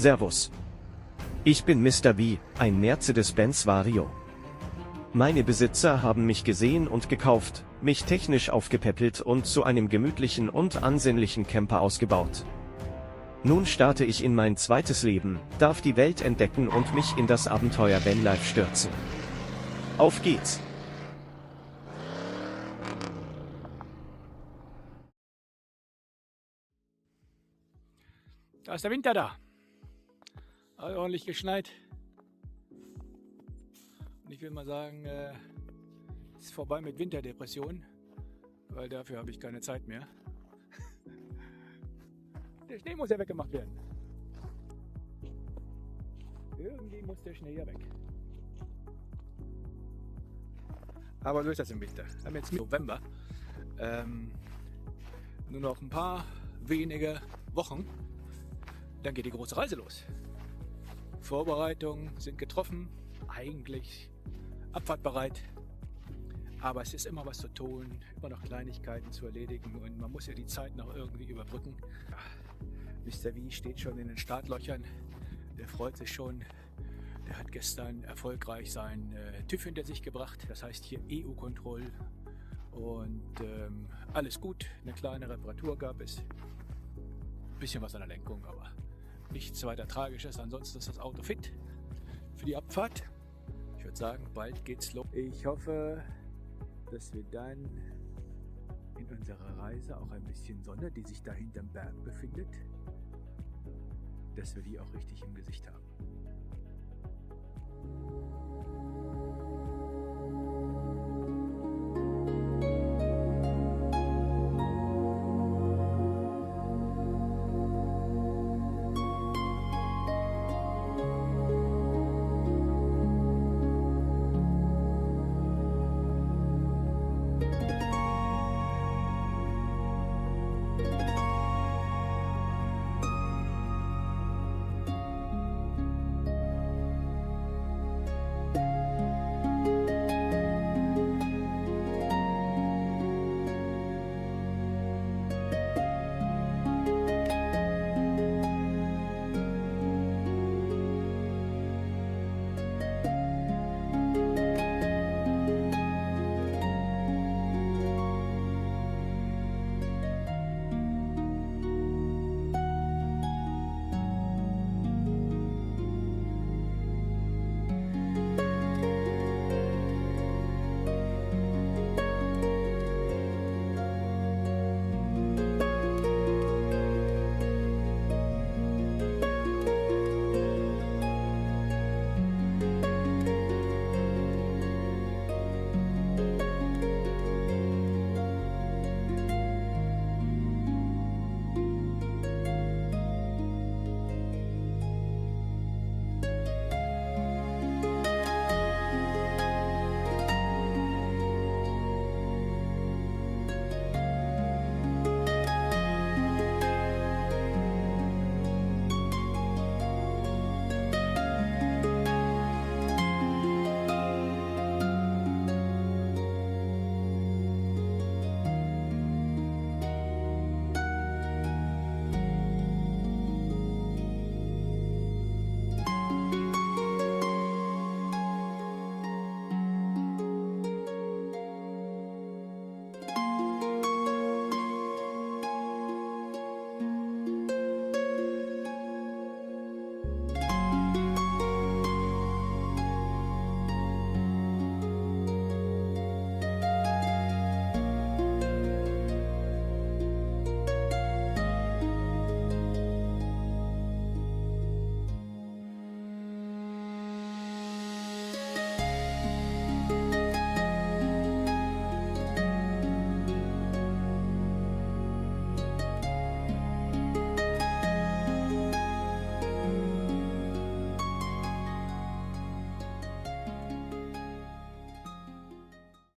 Servus. Ich bin Mr. V, ein Mercedes-Benz Vario. Meine Besitzer haben mich gesehen und gekauft, mich technisch aufgepäppelt und zu einem gemütlichen und ansehnlichen Camper ausgebaut. Nun starte ich in mein zweites Leben, darf die Welt entdecken und mich in das Abenteuer Vanlife stürzen. Auf geht's! Da ist der Winter da. Hat ordentlich geschneit. Und ich will mal sagen, es ist vorbei mit Winterdepressionen, weil dafür habe ich keine Zeit mehr. Der Schnee muss ja weggemacht werden. Irgendwie muss der Schnee ja weg. Aber so ist das im Winter. Wir haben jetzt November. Nur noch ein paar wenige Wochen. Dann geht die große Reise los. Vorbereitungen sind getroffen, eigentlich abfahrtbereit. Aber es ist immer was zu tun, immer noch Kleinigkeiten zu erledigen und man muss ja die Zeit noch irgendwie überbrücken. Ja, Mr. V steht schon in den Startlöchern, der freut sich schon. Der hat gestern erfolgreich seinen TÜV hinter sich gebracht, das heißt hier EU-Kontroll und alles gut. Eine kleine Reparatur gab es, ein bisschen was an der Lenkung, aber nichts weiter Tragisches. Ansonsten ist das Auto fit für die Abfahrt. Ich würde sagen, bald geht's los. Ich hoffe, dass wir dann in unserer Reise auch ein bisschen Sonne, die sich da hinterm Berg befindet, dass wir die auch richtig im Gesicht haben.